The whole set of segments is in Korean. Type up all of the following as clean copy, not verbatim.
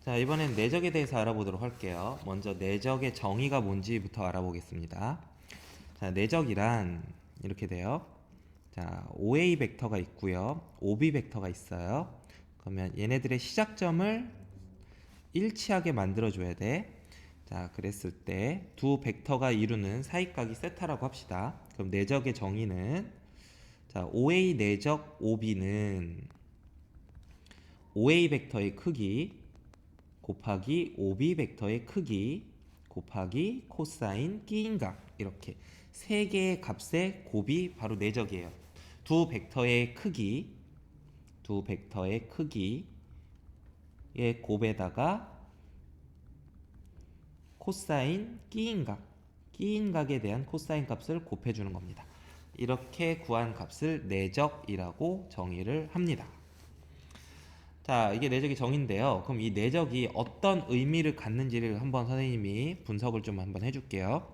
자, 이번엔 내적에 대해서 알아보도록 할게요. 먼저 내적의 정의가 뭔지부터 알아보겠습니다. 자, 내적이란 이렇게 돼요. 자, OA 벡터가 있고요. OB 벡터가 있어요. 그러면 얘네들의 시작점을 일치하게 만들어줘야 돼. 자, 그랬을 때 두 벡터가 이루는 사이각이 세타라고 합시다. 그럼 내적의 정의는 자, OA 내적 OB는 OA 벡터의 크기 곱하기 OB 벡터의 크기 곱하기 코사인 끼인각, 이렇게 세 개의 값의 곱이 바로 내적이에요. 두 벡터의 크기의 곱에다가 코사인 끼인각에 대한 코사인 값을 곱해주는 겁니다. 이렇게 구한 값을 내적이라고 정의를 합니다. 자, 이게 내적의 정의인데요. 그럼 이 내적이 어떤 의미를 갖는지를 한번 선생님이 분석을 좀 한번 해줄게요.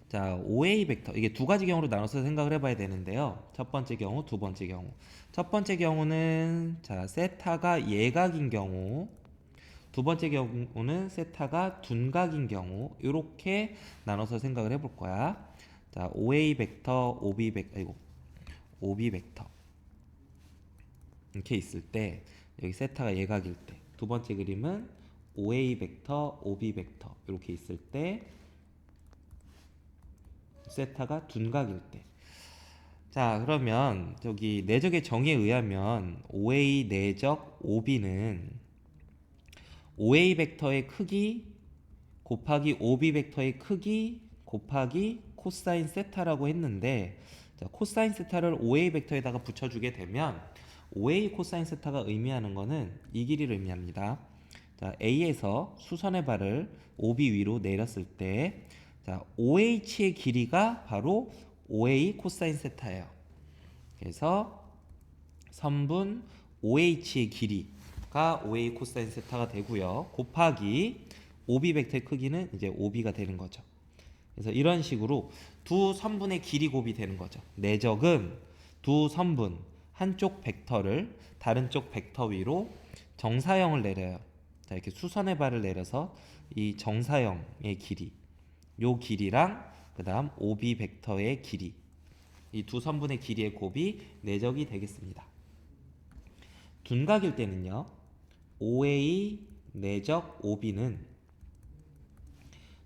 자, OA 벡터, 이게 두 가지 경우로 나눠서 생각을 해봐야 되는데요. 첫 번째 경우, 두 번째 경우. 첫 번째 경우는 자, 세타가 예각인 경우, 두 번째 경우는 세타가 둔각인 경우, 이렇게 나눠서 생각을 해볼 거야. 자, OA 벡터, OB 벡터 이렇게 있을 때, 여기 세타가 예각일 때, 두 번째 그림은 OA 벡터, OB 벡터 이렇게 있을 때, 세타가 둔각일 때. 자, 그러면 저기 내적의 정의에 의하면 OA 내적 OB는 OA 벡터의 크기 곱하기 OB 벡터의 크기 곱하기 코사인 세타라고 했는데, 자, 코사인 세타를 OA 벡터에다가 붙여주게 되면 OA 코사인 세타가 의미하는 거는 이 길이를 의미합니다. 자, A에서 수선의 발을 OB 위로 내렸을 때, 자, OH의 길이가 바로 OA 코사인 세타예요. 그래서 선분 OH의 길이가 OA 코사인 세타가 되고요. 곱하기 OB 벡터의 크기는 이제 OB가 되는 거죠. 그래서 이런 식으로 두 선분의 길이 곱이 되는 거죠. 내적은 두 선분 한쪽 벡터를 다른 쪽 벡터 위로 정사형을 내려요. 자, 이렇게 수선의 발을 내려서 이 정사형의 길이, 요 길이랑 그 다음 OB 벡터의 길이, 이 두 선분의 길이의 곱이 내적이 되겠습니다. 둔각일 때는요, OA 내적 OB는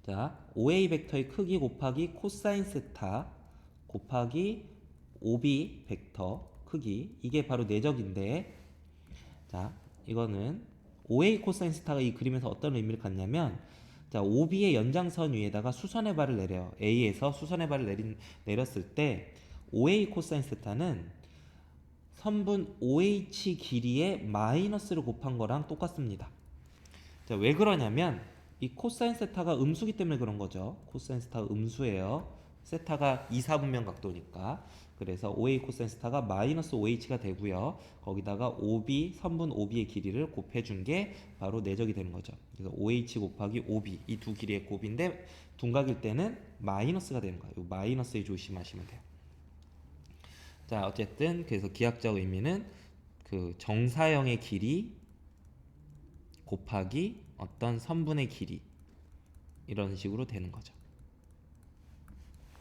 자, OA 벡터의 크기 곱하기 코사인 세타 곱하기 OB 벡터 크기, 이게 바로 내적인데, 자, 이거는 OA 코사인 세타가 이 그림에서 어떤 의미를 갖냐면, 자, OB의 연장선 위에다가 수선의 발을 내려요. A에서 수선의 발을 내렸을 때 OA 코사인 세타는 선분 OH 길이의 마이너스를 곱한 거랑 똑같습니다. 자, 왜 그러냐면 이 코사인 세타가 음수기 때문에 그런 거죠. 코사인 세타가 음수예요. 세타가 2, 4분면 각도니까. 그래서 OA 코사인 세타가 마이너스 OH가 되고요. 거기다가 OB, 선분 OB의 길이를 곱해준 게 바로 내적이 되는 거죠. 그래서 OH 곱하기 OB, 이 두 길이의 곱인데 둔각일 때는 마이너스가 되는 거예요. 이 마이너스에 조심하시면 돼요. 자, 어쨌든 그래서 기하학적 의미는 그 정사형의 길이 곱하기 어떤 선분의 길이, 이런 식으로 되는 거죠.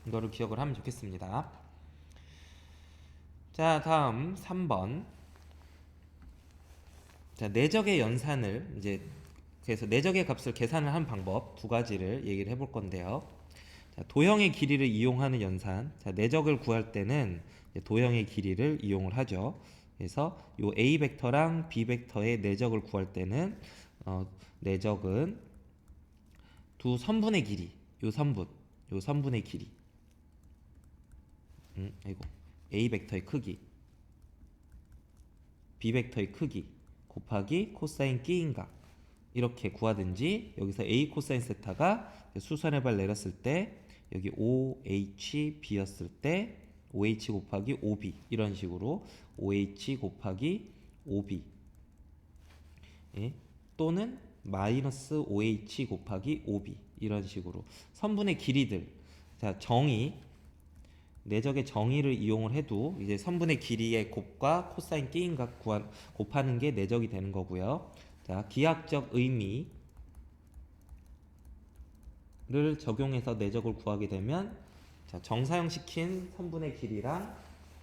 이거를 기억을 하면 좋겠습니다. 자, 다음 3번. 자, 내적의 연산을 이제, 그래서 내적의 값을 계산을 하는 방법 두 가지를 얘기를 해볼 건데요. 자, 도형의 길이를 이용하는 연산. 자, 내적을 구할 때는 도형의 길이를 이용을 하죠. 그래서 요 A 벡터랑 B 벡터의 내적을 구할 때는 내적은 두 선분의 길이, 요 선분의 길이, A 벡터의 크기, B 벡터의 크기 곱하기 코사인 끼인각, 이렇게 구하든지, 여기서 A 코사인 세타가 수선의 발 내렸을 때 여기 OHB였을 때 OH 곱하기 OB, 이런 식으로 OH 곱하기 OB, 예? 또는 마이너스 OH 곱하기 OB, 이런 식으로 선분의 길이들, 자, 정의, 내적의 정의를 이용을 해도 이제 선분의 길이의 곱과 코사인 끼인각 곱하는 게 내적이 되는 거고요. 자, 기하학적 의미를 적용해서 내적을 구하게 되면 자, 정사형시킨 선분의 길이랑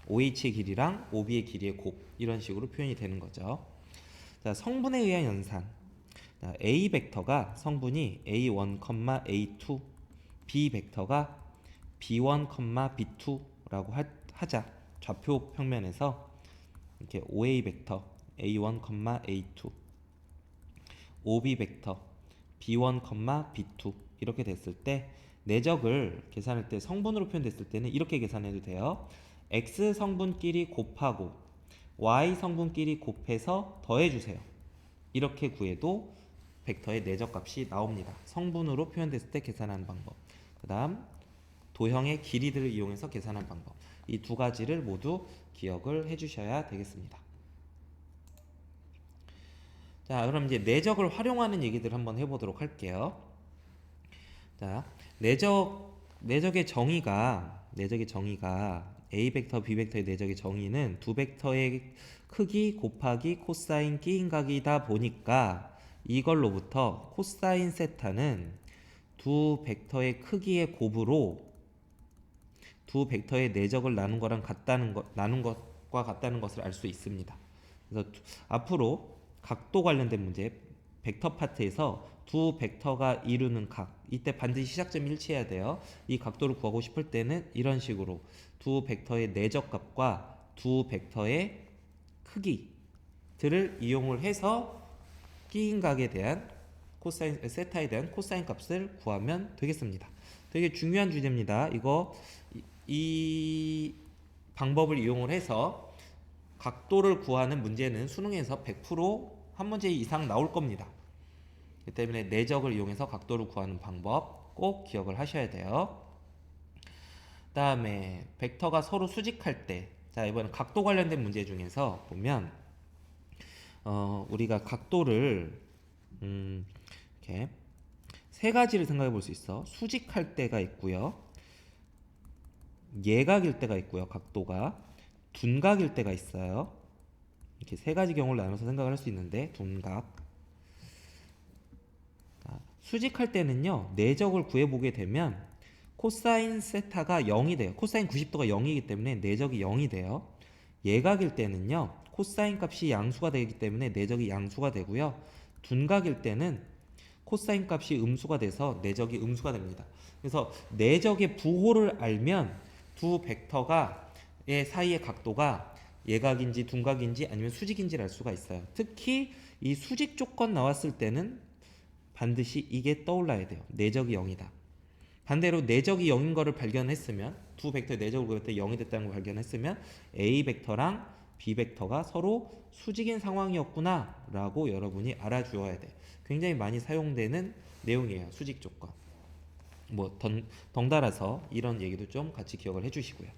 OH의 길이랑 OB의 길이의 곱 이런 식으로 표현이 되는 거죠. 자, 성분에 의한 연산. 자, A 벡터가 성분이 A1, A2, B 벡터가 B1, B2라고 하자. 좌표 평면에서 이렇게 OA 벡터 A1, A2, OB 벡터 B1, B2 이렇게 됐을 때 내적을 계산할 때 성분으로 표현됐을 때는 이렇게 계산해도 돼요. X 성분끼리 곱하고 Y 성분끼리 곱해서 더해주세요. 이렇게 구해도 벡터의 내적 값이 나옵니다. 성분으로 표현됐을 때 계산하는 방법. 그 다음 도형의 길이들을 이용해서 계산하는 방법. 이 두 가지를 모두 기억을 해주셔야 되겠습니다. 자, 그럼 이제 내적을 활용하는 얘기들 한번 해보도록 할게요. 자, 내적의 정의가 A 벡터, B 벡터의 내적의 정의는 두 벡터의 크기 곱하기 코사인 끼인각이다 보니까 이걸로부터 코사인 세타는 두 벡터의 크기의 곱으로 두 벡터의 내적을 나눈 것과 같다는 것을 알 수 있습니다. 그래서 앞으로 각도 관련된 문제 벡터 파트에서 두 벡터가 이루는 각 이때 반드시 시작점이 일치해야 돼요. 이 각도를 구하고 싶을 때는 이런 식으로 두 벡터의 내적 값과 두 벡터의 크기들을 이용을 해서 끼인 각에 대한 코사인 세타에 대한 코사인 값을 구하면 되겠습니다. 되게 중요한 주제입니다. 이 방법을 이용을 해서 각도를 구하는 문제는 수능에서 100%한 문제 이상 나올 겁니다. 그 때문에 내적을 이용해서 각도를 구하는 방법 꼭 기억을 하셔야 돼요. 다음에 벡터가 서로 수직할 때, 자 이번엔 각도 관련된 문제 중에서 보면 우리가 각도를 이렇게 세 가지를 생각해 볼 수 있어. 수직할 때가 있고요, 예각일 때가 있고요, 각도가 둔각일 때가 있어요. 이렇게 세 가지 경우를 나눠서 생각을 할 수 있는데, 둔각. 수직할 때는요, 내적을 구해보게 되면 코사인 세타가 0이 돼요. 코사인 90도가 0이기 때문에 내적이 0이 돼요. 예각일 때는요, 코사인 값이 양수가 되기 때문에 내적이 양수가 되고요. 둔각일 때는 코사인 값이 음수가 돼서 내적이 음수가 됩니다. 그래서 내적의 부호를 알면 두 벡터의 사이의 각도가 예각인지 둔각인지 아니면 수직인지를 알 수가 있어요. 특히 이 수직 조건 나왔을 때는 반드시 이게 떠올라야 돼요. 내적이 0이다. 반대로 내적이 0인 거를 발견했으면, 두 벡터의 내적을 구할 때 0이 됐다는 걸 발견했으면 A 벡터랑 B 벡터가 서로 수직인 상황이었구나 라고 여러분이 알아주어야 돼. 굉장히 많이 사용되는 내용이에요. 수직 조건. 뭐 덩달아서 이런 얘기도 좀 같이 기억을 해주시고요.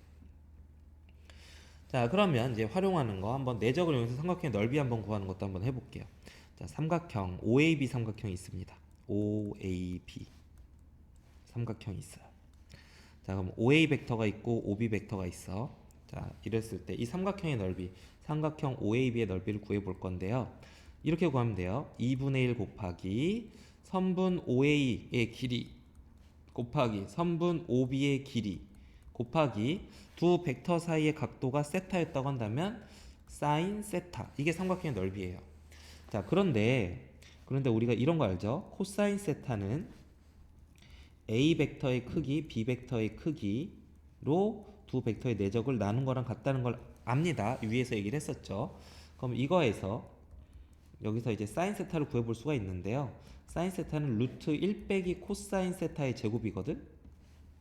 자, 그러면 이제 활용하는 거 한번 내적을 이용해서 삼각형의 넓이 한번 구하는 것도 한번 해볼게요. 자, 삼각형 OAB 삼각형이 있습니다. OAB 삼각형이 있어요. 자, 그럼 OA 벡터가 있고 OB 벡터가 있어. 자, 이랬을 때 이 삼각형의 넓이, 삼각형 OAB의 넓이를 구해 볼 건데요. 이렇게 구하면 돼요. 2분의 1 곱하기 선분 OA의 길이 곱하기 선분 OB의 길이 곱하기 두 벡터 사이의 각도가 세타였다고 한다면 사인 세타. 이게 삼각형의 넓이에요. 자, 그런데 우리가 이런 거 알죠? 코사인 세타는 A 벡터의 크기, B 벡터의 크기로 두 벡터의 내적을 나눈 거랑 같다는 걸 압니다. 위에서 얘기를 했었죠. 그럼 이거에서 여기서 이제 사인 세타를 구해볼 수가 있는데요. 사인 세타는 루트 1 빼기 코사인 세타의 제곱이거든.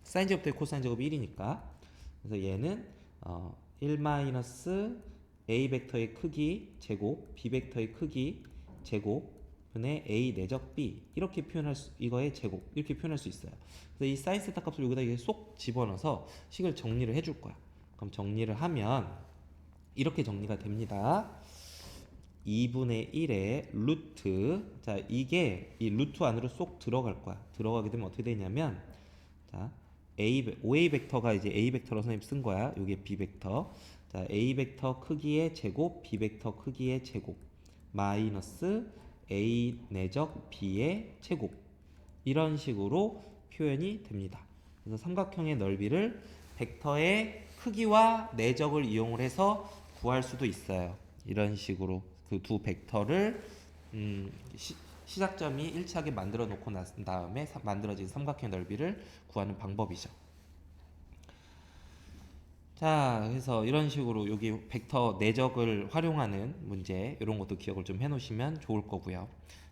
사인 제곱 더하기 코사인 제곱이 1이니까. 그래서 얘는 1 마이너스 A 벡터의 크기 제곱, B 벡터의 크기 제곱 분의 A 내적 B 이렇게 이거의 제곱 이렇게 표현할 수 있어요. 그래서 이 사인 세타 값을 여기다 쏙 집어넣어서 식을 정리를 해줄 거야. 그럼 정리를 하면 이렇게 정리가 됩니다. 2분의 1의 루트, 자 이게 이 루트 안으로 쏙 들어갈 거야. 들어가게 되면 어떻게 되냐면, 자 OA 벡터가 이제 A 벡터로 선생님 쓴 거야. 이게 B 벡터. 자 A 벡터 크기의 제곱, B 벡터 크기의 제곱 마이너스 A 내적 B의 제곱 이런 식으로 표현이 됩니다. 그래서 삼각형의 넓이를 벡터의 크기와 내적을 이용을 해서 구할 수도 있어요. 이런 식으로 그 두 벡터를 시작점이 일치하게 만들어 놓고 난 다음에 만들어진 삼각형 넓이를 구하는 방법이죠. 자, 그래서 이런 식으로 여기 벡터 내적을 활용하는 문제 이런 것도 기억을 좀 해놓으시면 좋을 거고요.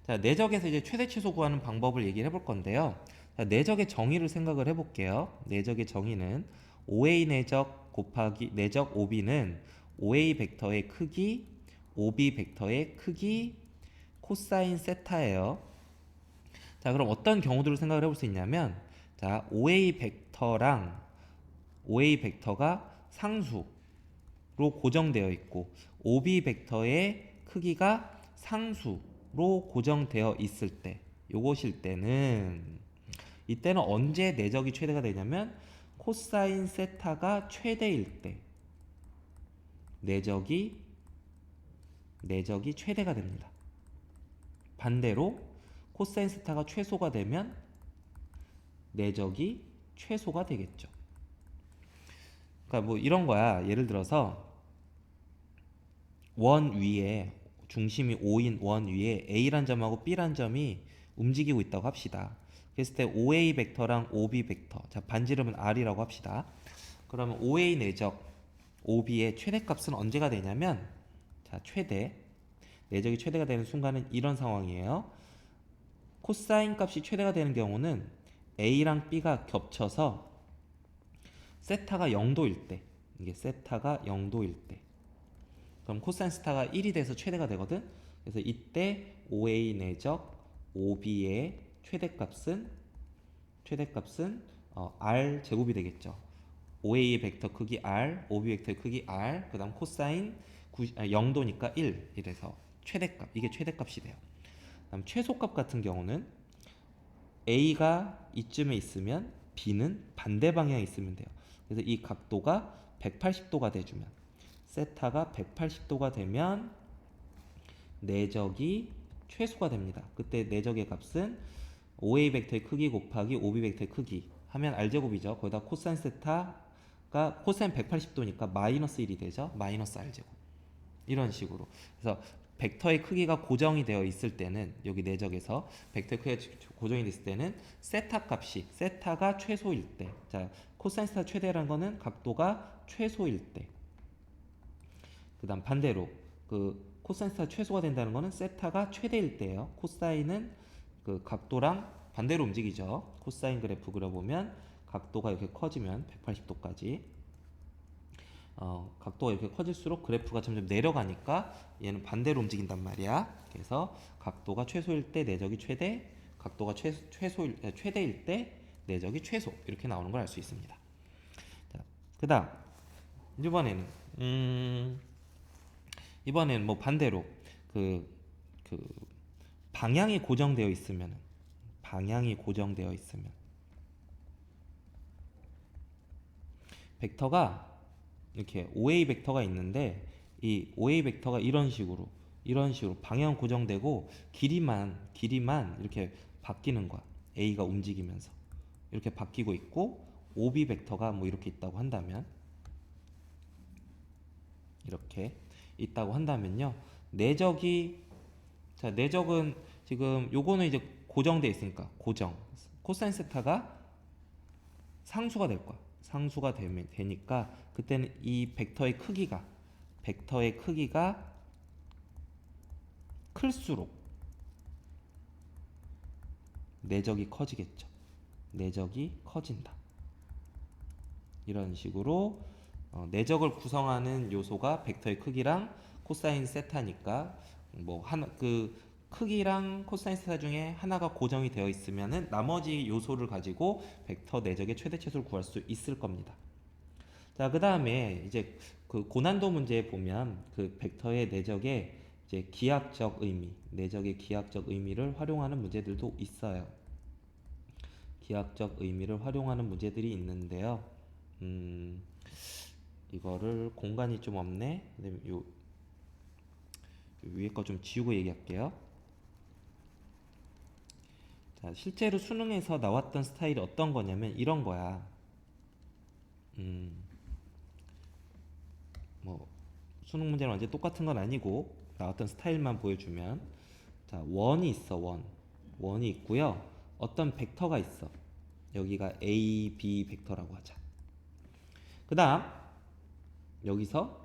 자, 내적에서 이제 최대 최소 구하는 방법을 얘기를 해볼 건데요. 자, 내적의 정의를 생각을 해볼게요. 내적의 정의는 OA 내적 곱하기 내적 OB는 OA 벡터의 크기, OB 벡터의 크기, 코사인 세타예요. 자, 그럼 어떤 경우들을 생각을 해볼 수 있냐면, 자, OA 벡터가 상수로 고정되어 있고 OB 벡터의 크기가 상수로 고정되어 있을 때, 요것일 때는 이때는 언제 내적이 최대가 되냐면 코사인 세타가 최대일 때 내적이 최대가 됩니다. 반대로 코사인 세타가 최소가 되면 내적이 최소가 되겠죠. 그러니까 뭐 이런 거야. 예를 들어서 원 위에 중심이 O인 원 위에 A란 점하고 B란 점이 움직이고 있다고 합시다. 그랬을 때 OA 벡터랑 OB 벡터, 자 반지름은 R이라고 합시다. 그러면 OA 내적 OB의 최대값은 언제가 되냐면, 자 내적이 최대가 되는 순간은 이런 상황이에요. 코사인 값이 최대가 되는 경우는 A랑 B가 겹쳐서 세타가 0도일 때, 이게 세타가 0도일 때, 그럼 코사인 세타가 1이 돼서 최대가 되거든. 그래서 이때 OA 내적 OB의 최대값은 R 제곱이 되겠죠. OA 벡터 크기 R, OB 벡터 크기 R, 그 다음 코사인 0도니까 1 이래서 최대값, 이게 최대값이 돼요. 그다음 최소값 같은 경우는 A가 이쯤에 있으면 B는 반대 방향에 있으면 돼요. 그래서 이 각도가 180도가 돼주면, 세타가 180도가 되면 내적이 최소가 됩니다. 그때 내적의 값은 OA 벡터의 크기 곱하기 OB 벡터의 크기 하면 R제곱이죠. 거기다 코사인 세타가 코사인 180도니까 마이너스 1이 되죠. 마이너스 R제곱. 이런 식으로. 그래서 벡터의 크기가 고정이 되어 있을 때는, 여기 내적에서 벡터의 크기가 고정이 됐을 때는 세타가 최소일 때, 자 코사인 세타 최대라는 거는 각도가 최소일 때, 그 다음 반대로 그 코사인 세타 최소가 된다는 거는 세타가 최대일 때예요. 코사인은 그 각도랑 반대로 움직이죠. 코사인 그래프 그려보면 각도가 이렇게 커지면 180도까지 각도가 이렇게 커질수록 그래프가 점점 내려가니까 얘는 반대로 움직인단 말이야. 그래서 각도가 최소일 때 내적이 최대, 각도가 최대일 때 내적이 최소, 이렇게 나오는 걸 알 수 있습니다. 그 다음 이번에는 뭐 반대로 그 방향이 고정되어 있으면 벡터가 이렇게 OA 벡터가 있는데, 이 OA 벡터가 이런 식으로 방향 고정되고 길이만 이렇게 바뀌는 거야. A가 움직이면서 이렇게 바뀌고 있고, OB 벡터가 뭐 이렇게 있다고 한다면, 이렇게 있다고 한다면요. 내적은 지금 요거는 이제 고정돼 있으니까 코사인 세타가 상수가 될 거야. 상수가 되니까 그때는 이 벡터의 크기가 클수록 내적이 커지겠죠. 내적이 커진다. 이런 식으로 내적을 구성하는 요소가 벡터의 크기랑 코사인 세타니까, 뭐 그 크기랑 코사인 세타 중에 하나가 고정이 되어 있으면은 나머지 요소를 가지고 벡터 내적의 최대 최소를 구할 수 있을 겁니다. 자, 그 다음에 이제 그 고난도 문제에 보면 그 벡터의 내적의 이제 내적의 기하학적 의미를 활용하는 문제들도 있어요. 기하학적 의미를 활용하는 문제들이 있는데요. 이거를 공간이 좀 없네. 요 위에 거 좀 지우고 얘기할게요. 자, 실제로 수능에서 나왔던 스타일이 어떤 거냐면 이런 거야. 뭐 수능 문제는 완전 똑같은 건 아니고 나왔던 스타일만 보여주면, 자, 원이 있어. 원이 있고요. 어떤 벡터가 있어. 여기가 A, B 벡터라고 하자. 그 다음 여기서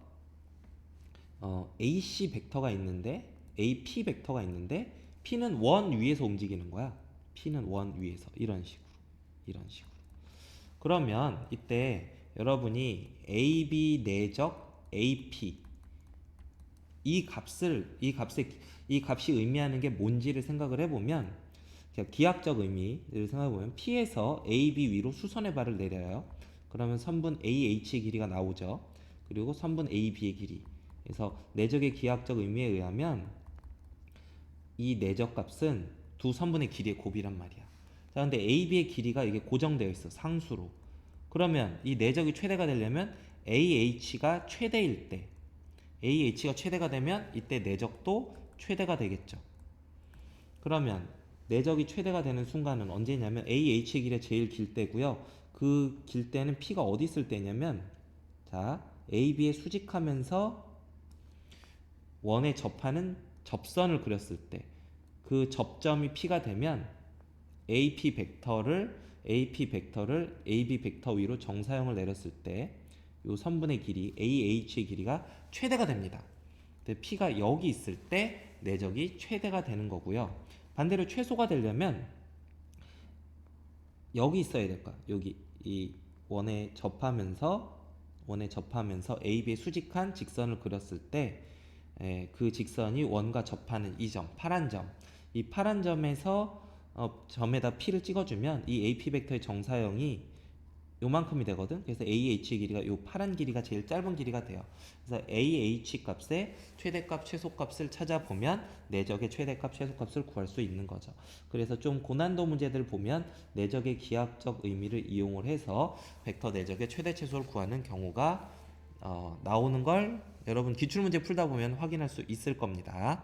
AC 벡터가 있는데, AP 벡터가 있는데, P는 원 위에서 움직이는 거야. P는 원 위에서 이런 식으로. 그러면 이때 여러분이 AB 내적 AP 이 값이 의미하는 게 뭔지를 생각을 해보면, 기하학적 의미를 생각해보면 P에서 AB 위로 수선의 발을 내려요. 그러면 선분 AH의 길이가 나오죠. 그리고 선분 AB의 길이. 그래서 내적의 기하학적 의미에 의하면 이 내적 값은 두 선분의 길이의 곱이란 말이야. 자, 근데 AB의 길이가 이게 고정되어 있어. 상수로. 그러면 이 내적이 최대가 되려면 AH가 최대일 때, AH가 최대가 되면 이때 내적도 최대가 되겠죠. 그러면 내적이 최대가 되는 순간은 언제냐면 AH의 길이 제일 길 때고요. 그 길 때는 P가 어디 있을 때냐면, 자, AB에 수직하면서 원에 접하는 접선을 그렸을 때, 그 접점이 P가 되면 AP 벡터를 AB 벡터 위로 정사형을 내렸을 때 이 선분의 길이 AH의 길이가 최대가 됩니다. 근데 P가 여기 있을 때 내적이 최대가 되는 거고요. 반대로 최소가 되려면 여기 있어야 될 거야. 여기 이 원에 접하면서 AB에 수직한 직선을 그렸을 때 그 직선이 원과 접하는 이 점, 이 파란 점에서 점에다 P를 찍어주면 이 AP 벡터의 정사형이 요만큼이 되거든. 그래서 AH의 길이가 요 파란 길이가 제일 짧은 길이가 돼요. 그래서 AH 값의 최대값, 최소값을 찾아보면 내적의 최대값, 최소값을 구할 수 있는 거죠. 그래서 좀 고난도 문제들 보면 내적의 기하학적 의미를 이용을 해서 벡터 내적의 최대, 최소를 구하는 경우가 나오는 걸 여러분 기출문제 풀다 보면 확인할 수 있을 겁니다.